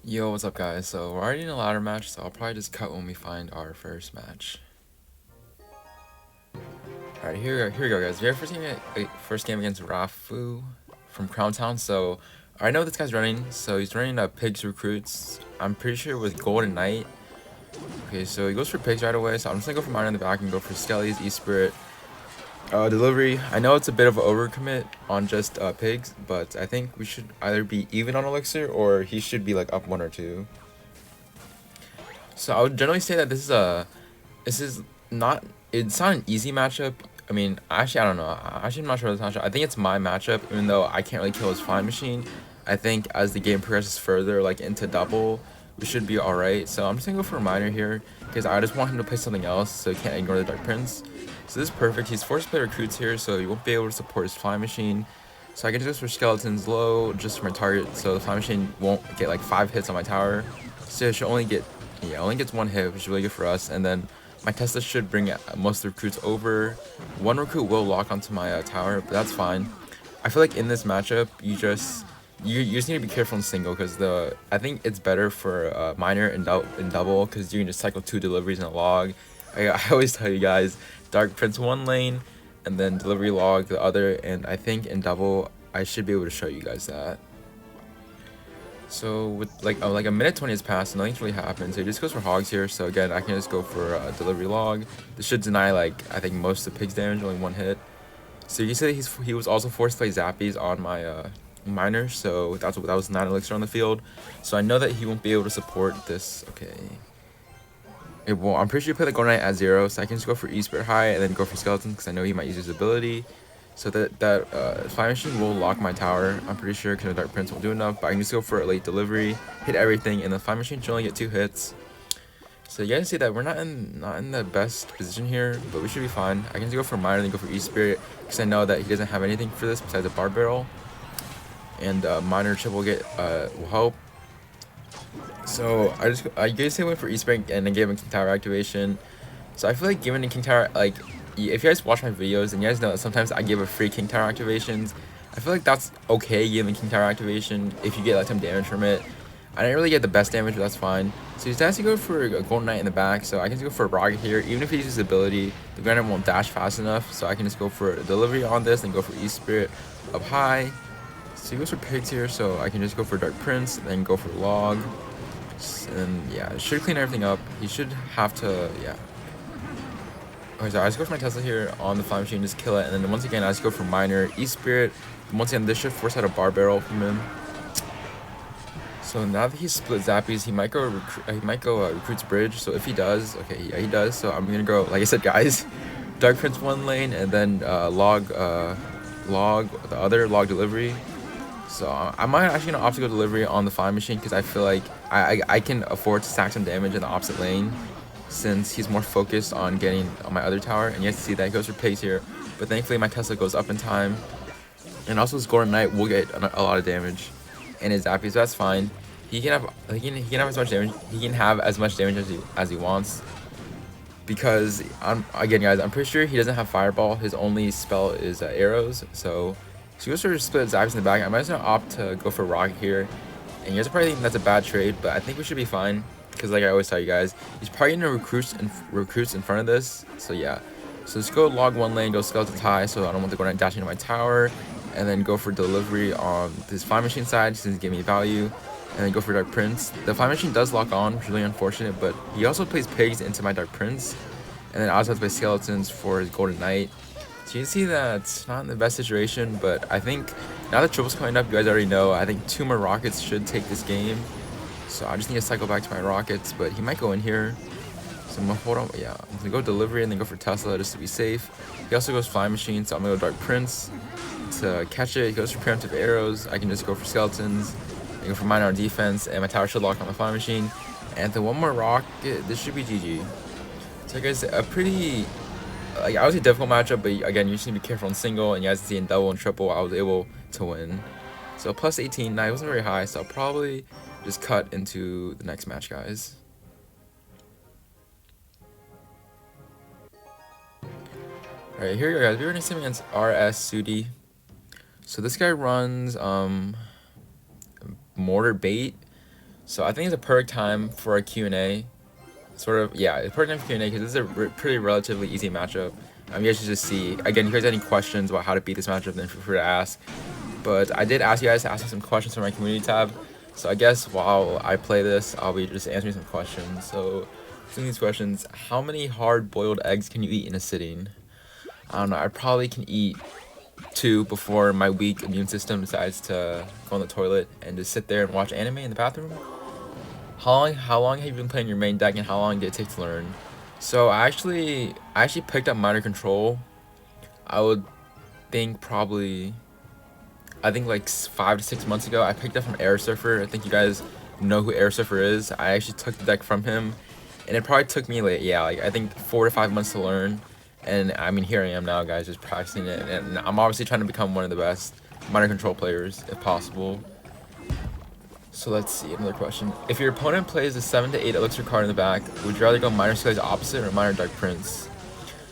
Yo, what's up guys? So we're already in a ladder match, so I'll probably just cut when we find our first match. Alright, here we go guys. Our first game against Rafu from Crown Town. So I know this guy's running, so he's running Pigs Recruits. I'm pretty sure with Golden Knight. Okay, so he goes for Pigs right away, so I'm just gonna go for mine in the back and go for Skelly's, E-Spirit. Delivery, I know it's a bit of an overcommit on just Pigs, but I think we should either be even on Elixir or he should be like up 1 or 2. So I would generally say that this is not, it's not an easy matchup. I mean, actually, I don't know. Actually, I'm not sure of this matchup. I think it's my matchup, even though I can't really kill his Flying Machine. I think as the game progresses further, like into double, we should be alright. So I'm just gonna go for a Miner here, because I just want him to play something else, so he can't ignore the Dark Prince. So this is perfect. He's forced to play Recruits here, so he won't be able to support his Flying Machine. So I can just go for Skeletons low, just for my target, so the Flying Machine won't get like 5 hits on my tower. So it should only get, yeah, only gets 1 hit, which is really good for us. And then my Tesla should bring most of the recruits over. 1 recruit will lock onto my tower, but that's fine. I feel like in this matchup, you just need to be careful in single, because I think it's better for Miner in double, because you can just cycle 2 deliveries in a log. I always tell you guys, Dark Prince 1 lane, and then delivery log the other, and I think in double, I should be able to show you guys that. So with like a minute 20 has passed, and nothing's really happened. So he just goes for hogs here. So again, I can just go for a delivery log. This should deny like I think most of the pig's damage, only 1 hit. So you see he was also forced to play zappies on my miner. So that was 9 elixir on the field. So I know that he won't be able to support this. Okay. It won't. I'm pretty sure he played the Golden Knight at 0, so I can just go for E-Spirit high and then go for Skeleton, because I know he might use his ability. So that Flying Machine will lock my tower, I'm pretty sure, because the Dark Prince won't do enough. But I can just go for a late delivery, hit everything, and the Flying Machine should only get 2 hits. So you guys see that we're not in the best position here, but we should be fine. I can just go for Miner and then go for E-Spirit, because I know that he doesn't have anything for this besides a Bar Barrel. And Miner chip will help. So I guess I went for E-Spirit and then gave him King Tower activation. So I feel like giving a King Tower, like, if you guys watch my videos and you guys know that sometimes I give a free King Tower activations, I feel like that's okay giving King Tower activation if you get like some damage from it. I didn't really get the best damage, but that's fine. So he's actually go for a Golden Knight in the back, so I can just go for a Rocket here. Even if he uses his ability, the Granite won't dash fast enough, so I can just go for a delivery on this and go for E-Spirit up high. So he goes for Pigs here, so I can just go for Dark Prince, then go for Log. And yeah, it should clean everything up. He should have to, yeah. Okay, so I just go for my Tesla here on the Flying Machine, just kill it, and then once again I just go for Miner, E-Spirit. Once again, this should force out a Bar Barrel from him. So now that he's split Zappies, he might go Recruit's Bridge. So if he does, okay, yeah, he does. So I'm gonna go, like I said, guys, Dark Prince 1 lane, and then log the other log delivery. So I might actually gonna opt to go delivery on the Flying Machine, because I feel like I can afford to stack some damage in the opposite lane, since he's more focused on getting on my other tower. And you guys see that he goes for Pigs here, but thankfully my Tesla goes up in time, and also his Golden Knight will get a lot of damage, and his Zappies, so that's fine. He can have as much damage. He can have as much damage as he wants, because again, guys, I'm pretty sure he doesn't have Fireball. His only spell is arrows. So he goes for split Zappies in the back. I might just opt to go for Rocket here, and you guys probably think that's a bad trade, but I think we should be fine. Because like I always tell you guys, he's probably gonna recruits in front of this. So yeah, so let's go log 1 lane, go Skeleton high, so I don't want to go down dashing into my tower, and then go for delivery on this Flying Machine side since he's giving me value, and then go for Dark Prince. The Flying Machine does lock on, which is really unfortunate, but he also plays Pigs into my Dark Prince, and then I also have to play Skeletons for his Golden Knight. So you can see that it's not in the best situation, but I think now that triple's coming up, you guys already know, I think 2 more Rockets should take this game. So I just need to cycle back to my Rockets, but he might go in here. So I'm gonna hold on, yeah, I'm gonna go delivery and then go for Tesla just to be safe. He also goes Flying Machine, so I'm gonna go Dark Prince to catch it. He goes for preemptive arrows. I can just go for Skeletons. I go for Miner on defense, and my tower should lock on the Flying Machine. And then 1 more Rocket, this should be GG. So guys, a pretty, like, obviously difficult matchup, but again, you just need to be careful in single, and you guys see in double and triple, I was able to win. So plus 18, now it wasn't very high, so I'll probably just cut into the next match, guys. Alright, here you go, guys. We're gonna see him against RS Sudi. So this guy runs Mortar bait. So I think it's a perfect time for a Q&A. Sort of, yeah, it's perfect time for Q&A because this is a pretty relatively easy matchup. You guys should just see. Again, if you guys have any questions about how to beat this matchup, then feel free to ask. But I did ask you guys to ask me some questions from my community tab. So I guess while I play this, I'll be just answering some questions. So, some of these questions: how many hard-boiled eggs can you eat in a sitting? I don't know. I probably can eat 2 before my weak immune system decides to go on the toilet and just sit there and watch anime in the bathroom. How long have you been playing your main deck, and how long did it take to learn? So I actually picked up Minor Control. I would think probably, I think like 5 to 6 months ago. I picked up from Air Surfer. I think you guys know who Air Surfer is. I actually took the deck from him, and it probably took me like, yeah, like I think 4 to 5 months to learn. And I mean, here I am now, guys, just practicing it, and I'm obviously trying to become one of the best Minor Control players if possible. So let's see, another question. If your opponent plays a 7 to 8 elixir card in the back, would you rather go Minor Skelly's opposite or Minor Dark Prince?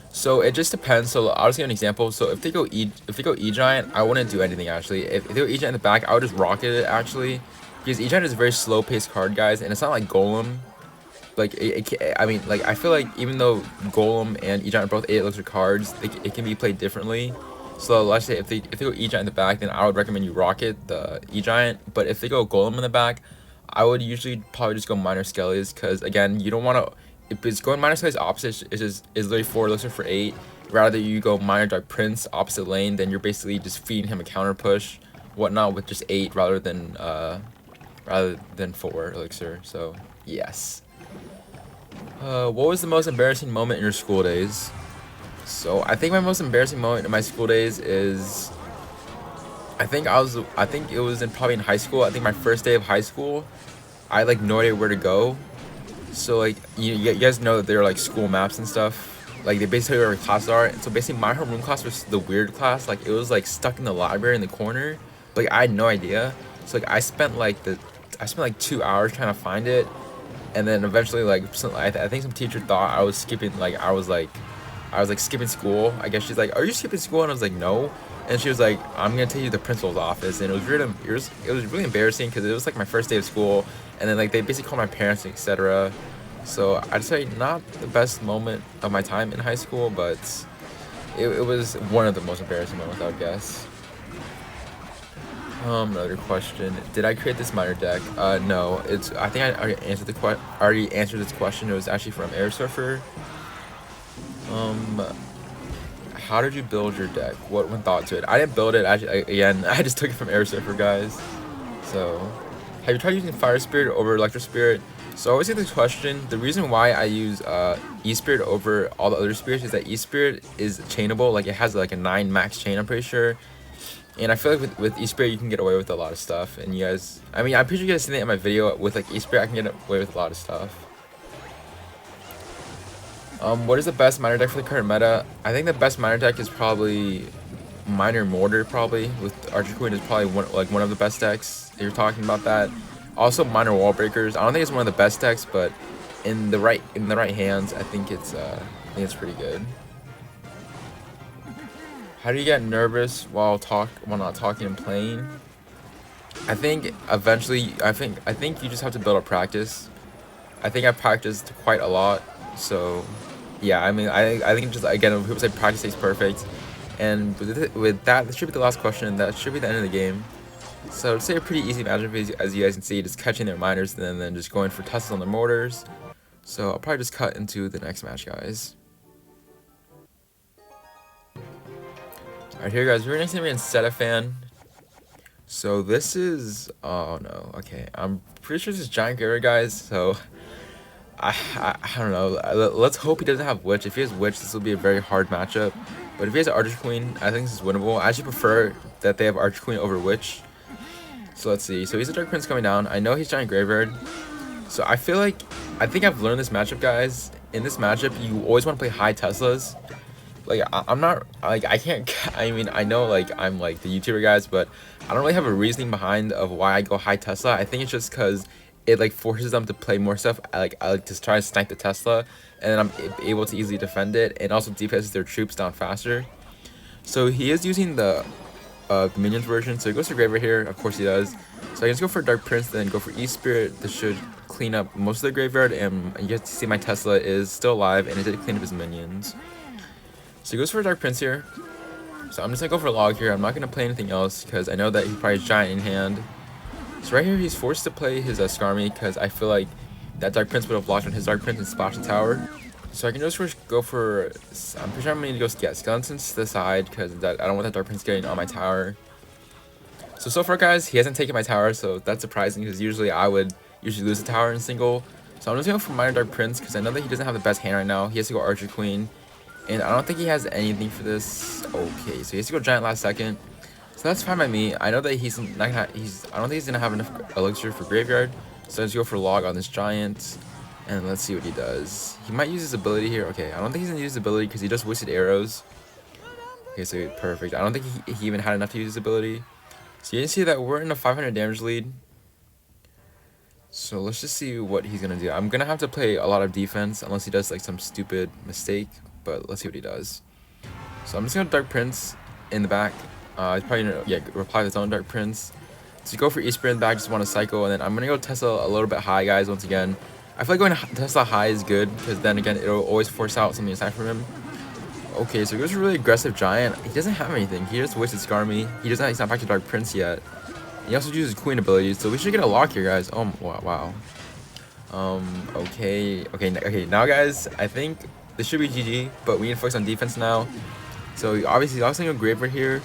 So it just depends. So I'll just give an example. So if they go E Giant, I wouldn't do anything actually. If they go E Giant in the back, I would just rocket it actually, because E Giant is a very slow paced card, guys, and it's not like Golem. Like I mean, like I feel like even though Golem and E Giant are both 8 elixir cards, it can be played differently. So let's say if they go E Giant in the back, then I would recommend you rocket the E Giant. But if they go Golem in the back, I would usually probably just go Minor Skellies, because again, you don't want to. If it's going Minor Skellies opposite is literally 4 elixir for 8. Rather you go Minor Dark Prince opposite lane, then you're basically just feeding him a counter push, whatnot, with just 8 rather than 4 elixir. So yes. What was the most embarrassing moment in your school days? So I think my most embarrassing moment in my school days is, I think it was probably in high school. I think my first day of high school, I had like no idea where to go. So like you guys know that there are like school maps and stuff. Like they basically tell you where classes are. And so basically my homeroom class was the weird class. Like it was like stuck in the library in the corner. Like I had no idea. So like I spent like 2 hours trying to find it. And then eventually, like, I think some teacher thought I was skipping, like, I was like skipping school. I guess she's like, "Are you skipping school?" And I was like, "No." And she was like, "I'm gonna take you to the principal's office." And it was really embarrassing because it was like my first day of school, and then like they basically called my parents, etc. So I'd say not the best moment of my time in high school, but it was one of the most embarrassing moments, I would guess. Another question. Did I create this minor deck? No. I think I already answered this question. It was actually from Air Surfer. How did you build your deck? What went thought to it? I didn't build it. Again, I just took it from Air Surfer, guys. So, have you tried using Fire Spirit over Electro Spirit? So I always get this question. The reason why I use E-Spirit over all the other spirits is that E-Spirit is chainable. Like it has like a 9 max chain, I'm pretty sure. And I feel like with E-Spirit you can get away with a lot of stuff. And you guys, I mean, I'm pretty sure you guys seen it in my video. With like E-Spirit I can get away with a lot of stuff. What is the best minor deck for the current meta? I think the best minor deck is probably Minor Mortar, probably. With Archer Queen is probably one of the best decks if you're talking about that. Also Minor Wall Breakers. I don't think it's one of the best decks, but in the right hands, I think it's pretty good. How do you get nervous while not talking and playing? I think eventually, I think you just have to build up practice. I think I've practiced quite a lot, so yeah. I mean, I think just again, people say practice makes perfect, and with that, this should be the last question. That should be the end of the game. So it's a pretty easy matchup, as you guys can see, just catching their miners and then just going for Teslas on their mortars. So I'll probably just cut into the next match, guys. Alright, here guys, we're next to me in Setafan. So this is, oh no, okay, I'm pretty sure this is Giant Gary, guys, so I don't know. Let's hope he doesn't have Witch. If he has Witch, this will be a very hard matchup. But if he has Archer Queen, I think this is winnable. I actually prefer that they have Archer Queen over Witch. So let's see. So he's a Dark Prince coming down. I know he's Giant Graveyard. So I think I've learned this matchup, guys. In this matchup, you always want to play high Teslas. Like, I'm not, like, I can't, I mean, I know, like, I'm, like, the YouTuber guys, but I don't really have a reasoning behind of why I go high Tesla. I think it's just because it, like, forces them to play more stuff. I like to try to snipe the Tesla, and then I'm able to easily defend it, and also DPSs their troops down faster. So he is using the the minions version. So he goes for Graveyard here. Of course he does. So I just go for Dark Prince, then go for E-Spirit. This should clean up most of the graveyard, and you get to see my Tesla is still alive, and it did clean up his minions. So he goes for Dark Prince here. So I'm just gonna go for Log here. I'm not gonna play anything else because I know that he probably has Giant in hand. So right here he's forced to play his Skarmy because I feel like that Dark Prince would have blocked on his Dark Prince and splashed the tower. So I can just go for, I'm pretty sure I'm going to go get Skeletons to the side because I don't want that Dark Prince getting on my tower. So far guys, he hasn't taken my tower, so that's surprising because usually I would lose the tower in single. So I'm just going for Minor Dark Prince because I know that he doesn't have the best hand right now. He has to go Archer Queen, and I don't think he has anything for this. Okay, so he has to go Giant last second. So that's fine by me. I know that he's not gonna, I don't think he's gonna have enough elixir for Graveyard. So let's go for Log on this Giant, and let's see what he does. He might use his ability here. Okay, I don't think he's gonna use his ability because he just wasted arrows. Okay, so perfect. I don't think he even had enough to use his ability. So you can see that we're in a 500 damage lead. So let's just see what he's gonna do. I'm gonna have to play a lot of defense unless he does like some stupid mistake. But let's see what he does. So I'm just gonna Dark Prince in the back. He's probably gonna reply with his own Dark Prince. So you go for E-Spirit in the back, just want to cycle, and then I'm gonna go Tesla a little bit high, guys. Once again, I feel like going Tesla high is good because then again it'll always force out something aside from him. Okay, so he goes for a really aggressive Giant. He doesn't have anything. He just wasted Skarmy. He's not back to Dark Prince yet. He also uses Queen abilities, so we should get a lock here, guys. Oh wow. Okay. Now, guys, I think this should be GG, but we need to focus on defense now. So obviously, he's also gonna go Graveyard here.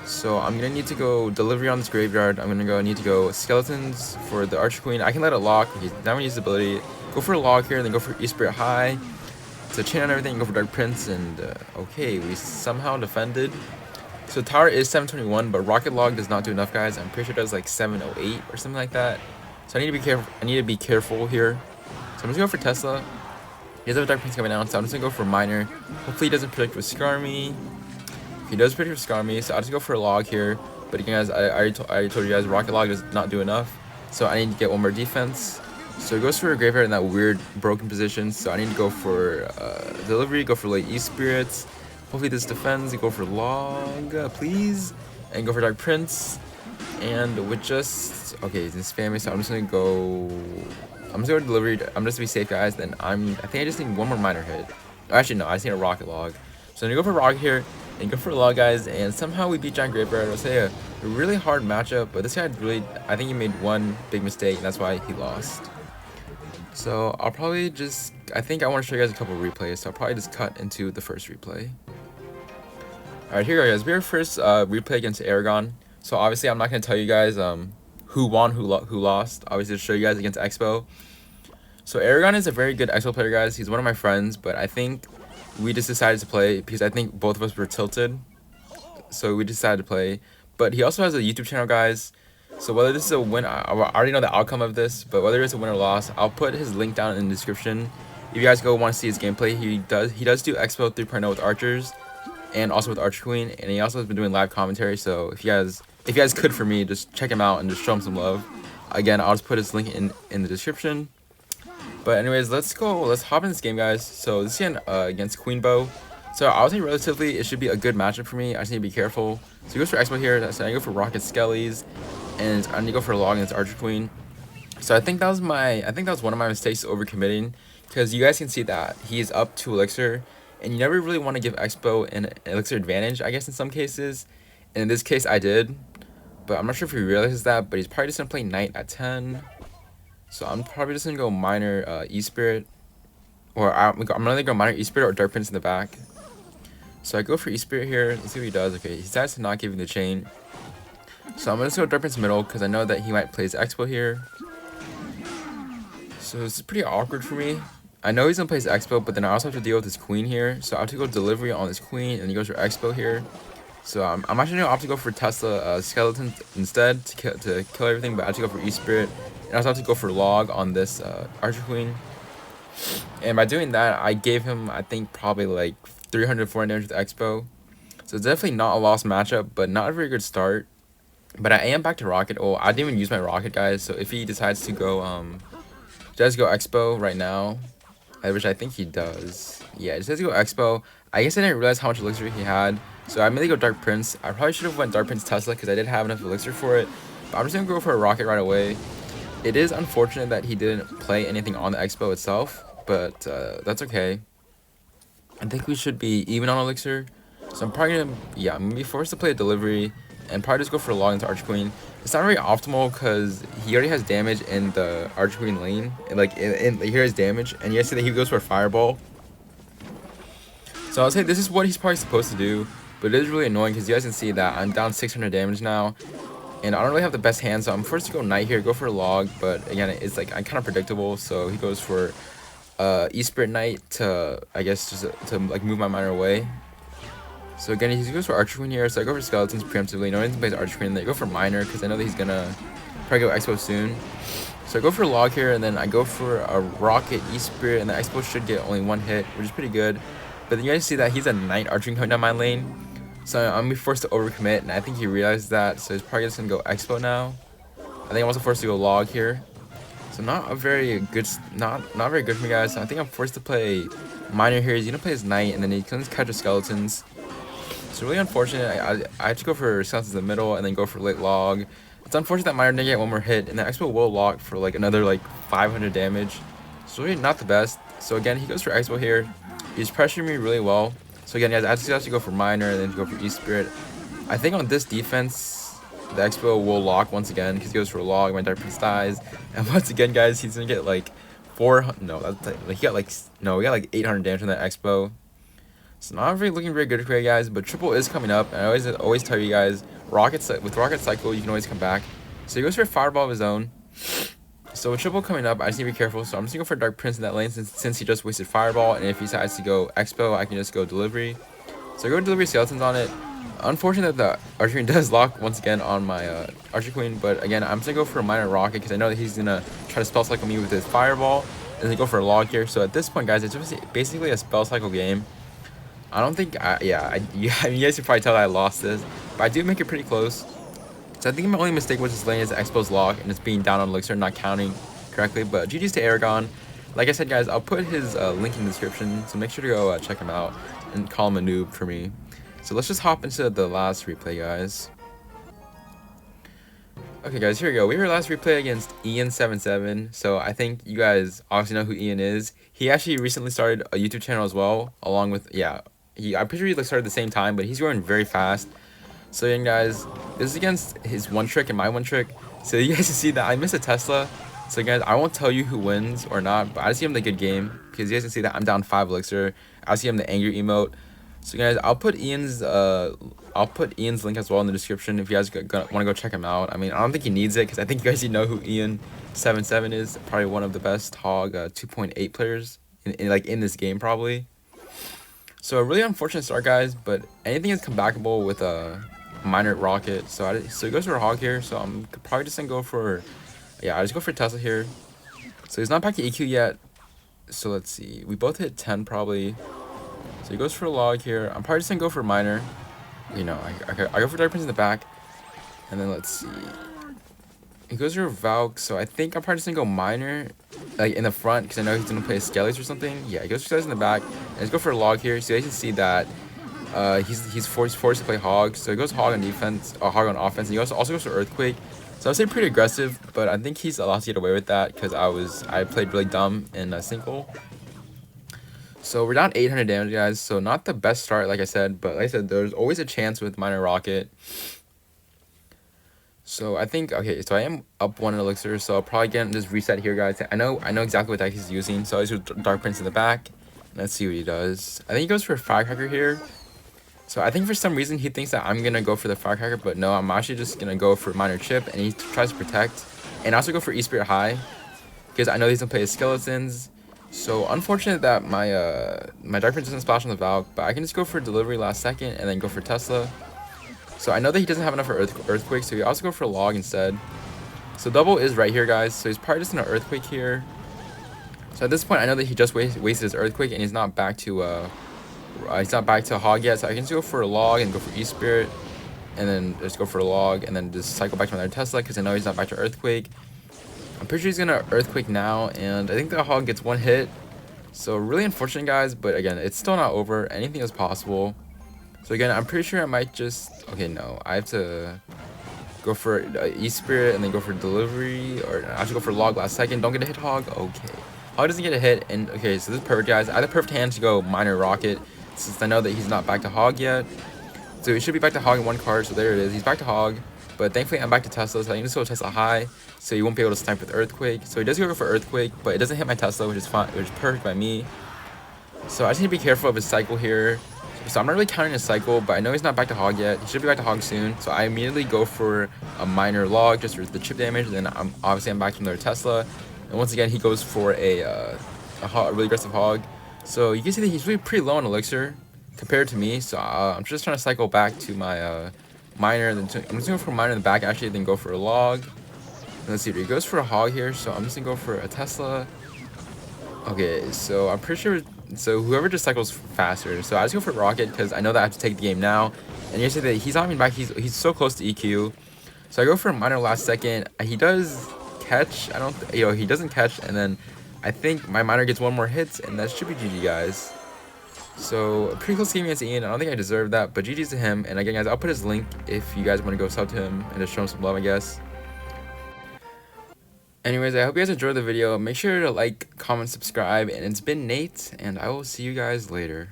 So I'm gonna need to go Delivery on this Graveyard. I'm gonna need to go Skeletons for the Archer Queen. I can let it lock. He's now gonna use the ability. Go for a log here, and then go for E-Spirit high. So chain on everything, go for Dark Prince, and okay, we somehow defended. So tower is 721, but Rocket Log does not do enough, guys. I'm pretty sure it does like 708 or something like that. So I need to be careful. I need to be careful here. So I'm just gonna go for Tesla. He does have a Dark Prince coming out, so I'm just gonna go for Minor. Hopefully he doesn't predict with Skarmy. He does predict with Skarmy, so I'll just go for a log here. But again, guys, I told you guys Rocket Log does not do enough, so I need to get one more defense. So he goes for a Graveyard in that weird broken position, so I need to go for Delivery, go for late E-Spirits. Hopefully this defends. Go for Log, please, and go for Dark Prince. And with just okay, he's spamming, so I'm just gonna go. I'm just gonna Delivery. I'm just to be safe, guys. Then I think I just need one more Minor hit. Oh, actually, no, I just need a Rocket Log. So I'm gonna go for Rocket here and go for a Log, guys. And somehow we beat Giant Graveyard. I'll say a really hard matchup, but this guy really, I think he made one big mistake, and that's why he lost. So I'll probably just, I think I want to show you guys a couple of replays, so I'll probably just cut into the first replay. Alright, here we go, guys. We have our first replay against Aragon. So obviously I'm not going to tell you guys who won, who lost. Obviously to show you guys against Expo. So Aragon is a very good Expo player, guys. He's one of my friends, but I think we just decided to play because I think both of us were tilted. So we decided to play. But he also has a YouTube channel, guys. So whether this is a win, I already know the outcome of this, but whether it's a win or loss, I'll put his link down in the description. If you guys want to see his gameplay, he does do Expo 3.0 with archers, and also with Archer Queen, and he also has been doing live commentary. So if you guys could for me, just check him out and just show him some love. Again, I'll just put his link in the description. But anyways, let's hop in this game, guys. So this is against Queen Bow. So I would say relatively it should be a good matchup for me. I just need to be careful. So he goes for Expo here. So I go for Rocket Skellies. And I need to go for a log against Archer Queen. So I think that was one of my mistakes overcommitting, because you guys can see that he is up 2 elixir, and you never really want to give Expo an elixir advantage, I guess, in some cases. And in this case I did, but I'm not sure if he realizes that, but he's probably just gonna play Knight at 10. So I'm probably just gonna go Minor E-Spirit, or I'm gonna go Minor E-Spirit or Dark Prince in the back. So I go for E-Spirit here. Let's see what he does. Okay, he decides to not give me the chain. So I'm going to go Dark Prince middle because I know that he might play his Expo here. So it's pretty awkward for me. I know he's going to play his Expo, but then I also have to deal with his Queen here. So I have to go Delivery on his Queen, and he goes for Expo here. So I'm actually going to opt to go for Tesla Skeleton instead to kill everything, but I have to go for E-Spirit. And I also have to go for Log on this Archer Queen. And by doing that, I gave him, I think, probably like 300, 400 damage with Expo. So it's definitely not a lost matchup, but not a very good start. But I am back to Rocket. Oh, I didn't even use my Rocket, guys. So if he decides to go, does go Expo right now, which I think he does. Yeah, he decides to go Expo. I guess I didn't realize how much elixir he had. So I mainly go Dark Prince. I probably should have went Dark Prince Tesla because I did have enough elixir for it. But I'm just gonna go for a rocket right away. It is unfortunate that he didn't play anything on the expo itself, but that's okay. I think we should be even on elixir. So I'm probably gonna, yeah, I'm gonna be forced to play a delivery and probably just go for a log into Archer Queen. It's not very optimal because he already has damage in the Archer Queen lane. And like, here is damage, and you see that he goes for a fireball. So I'll say this is what he's probably supposed to do, but it is really annoying because you guys can see that I'm down 600 damage now. And I don't really have the best hand, so I'm forced to go Knight here, go for a log, but again, it's like I'm kind of predictable, so he goes for E-Spirit Knight to, I guess, just to like move my miner away. So again, he goes for Archer Queen here, so I go for Skeletons preemptively. No one plays Archer Queen, then I go for Miner, because I know that he's gonna probably go Expo soon. So I go for a log here, and then I go for a Rocket E-Spirit, and the Expo should get only one hit, which is pretty good. But then you guys see that he's a Knight Archer coming down my lane. So I'm gonna be forced to overcommit, and I think he realized that, so he's probably just gonna go Expo now. I think I'm also forced to go log here. So not very good for me, guys. So I think I'm forced to play Miner here. He's gonna play his Knight, and then he can catch his Skeletons. It's really unfortunate. I have to go for Skeletons in the middle, and then go for late log. It's unfortunate that Miner didn't get one more hit, and the Expo will lock for like another like 500 damage. It's really not the best. So again, he goes for Expo here. He's pressuring me really well. So again, I have to go for Miner and then go for E-Spirit. I think on this defense, the Expo will lock once again because he goes for a log. My Dark Prince dies, and once again, guys, he's gonna get like 400. No, that's like, he got like 800 damage on that Expo. It's not really looking very good for you guys, but triple is coming up. And I always tell you guys, with Rocket Cycle, you can always come back. So he goes for a Fireball of his own. So with triple coming up, I just need to be careful. So I'm just gonna go for Dark Prince in that lane since he just wasted Fireball, and if he decides to go Expo, I can just go Delivery. So I go Delivery Skeletons on it. Unfortunate that the Archer Queen does lock once again on my Archer Queen, but again, I'm just gonna go for a Minor Rocket because I know that he's gonna try to Spell Cycle me with his Fireball, and then go for a log here. So at this point, guys, it's just basically a Spell Cycle game. I don't think, I mean, you guys can probably tell that I lost this, but I do make it pretty close. So I think my only mistake was just laying his Expo's log and it's being down on elixir, not counting correctly. But GG's to Aragon. Like I said, guys, I'll put his link in the description, so make sure to go check him out and call him a noob for me. So let's just hop into the last replay, guys. Okay, guys, here we go. We have our last replay against Ian77. So I think you guys obviously know who Ian is. He actually recently started a YouTube channel as well, along with, yeah, I'm pretty sure he started at the same time, but he's growing very fast. So again, guys, this is against his one trick and my one trick. So you guys can see that I missed a Tesla. So guys, I won't tell you who wins or not, but I just give him the good game because you guys can see that I'm down 5 elixir. I see him the angry emote. So guys, I'll put Ian's link as well in the description if you guys want to go check him out. I mean, I don't think he needs it because I think you guys know who Ian77 is. Probably one of the best Hog 2.8 players in this game probably. So a really unfortunate start, guys, but anything is comebackable with a Minor Rocket. So he goes for a Hog here. So I'm probably just gonna go for, yeah, I just go for Tesla here. So he's not back to EQ yet. So let's see, we both hit 10 probably. So he goes for a log here. I'm probably just gonna go for Minor. You know, I go for Dark Prince in the back, and then let's see. He goes for a Valk, so I think I'm probably just gonna go Minor, like in the front, because I know he's gonna play a Skellies or something. Yeah, he goes for Skellies in the back, and let's go for a log here. So you can see that he's forced to play Hog. So he goes Hog on defense, or Hog on offense, and he also goes for Earthquake. So I would say pretty aggressive, but I think he's allowed to get away with that because I played really dumb in a single. So we're down 800 damage, guys. So not the best start, like I said, but like I said, there's always a chance with Minor Rocket. So I think, okay, so I am up 1 elixir, so I'll probably get this reset here, guys. I know exactly what deck he's using, so I use Dark Prince in the back. Let's see what he does. I think he goes for a Firecracker here. So I think for some reason he thinks that I'm gonna go for the Firecracker, but no, I'm actually just gonna go for Minor Chip, and he tries to protect. And I also go for E-Spirit High, because I know he's gonna play his Skeletons. So unfortunate that my Dark Prince doesn't splash on the Valk, but I can just go for Delivery last second and then go for Tesla. So I know that he doesn't have enough for Earthquake, so he also go for a log instead. So double is right here, guys. So he's probably just in an Earthquake here. So at this point, I know that he just wasted his Earthquake and he's not back to Hog yet. So I can just go for a log and go for E-Spirit, and then just go for a log and then just cycle back to another Tesla because I know he's not back to Earthquake. I'm pretty sure he's gonna Earthquake now, and I think the Hog gets 1 hit. So really unfortunate, guys, but again, it's still not over. Anything is possible. So again, I'm pretty sure I might just... Okay, no. I have to go for E-Spirit and then go for delivery. Or I should go for log last second. Don't get a hit hog. Okay. Hog doesn't get a hit. And okay, so this is perfect, guys. I have the perfect hand to go minor rocket, since I know that he's not back to hog yet. So he should be back to hog in one card. So there it is. He's back to hog. But thankfully, I'm back to Tesla. So I can just go Tesla high. So he won't be able to snipe with Earthquake. So he does go for Earthquake, but it doesn't hit my Tesla, which is fine, which is perfect by me. So I just need to be careful of his cycle here. So I'm not really counting his cycle, but I know he's not back to hog yet. He should be back to hog soon. So I immediately go for a minor log just for the chip damage. Then I'm back to another Tesla. And once again, he goes for a really aggressive hog. So you can see that he's really pretty low on elixir compared to me. So I'm just trying to cycle back to my minor. I'm just going to go for a minor in the back actually, then go for a log. And let's see, he goes for a hog here. So I'm just going to go for a Tesla. Okay, so I'm pretty sure... So whoever just cycles faster. So I just go for rocket because I know that I have to take the game now. And you see that he's not even back. He's so close to EQ. So I go for a minor last second. He does catch. He doesn't catch. And then I think my minor gets one more hit, and that should be GG, guys. So a pretty close game against Ian. I don't think I deserve that, but GG's to him. And again, guys, I'll put his link if you guys want to go sub to him and just show him some love, I guess. Anyways, I hope you guys enjoyed the video. Make sure to like, comment, subscribe, and it's been Nate, and I will see you guys later.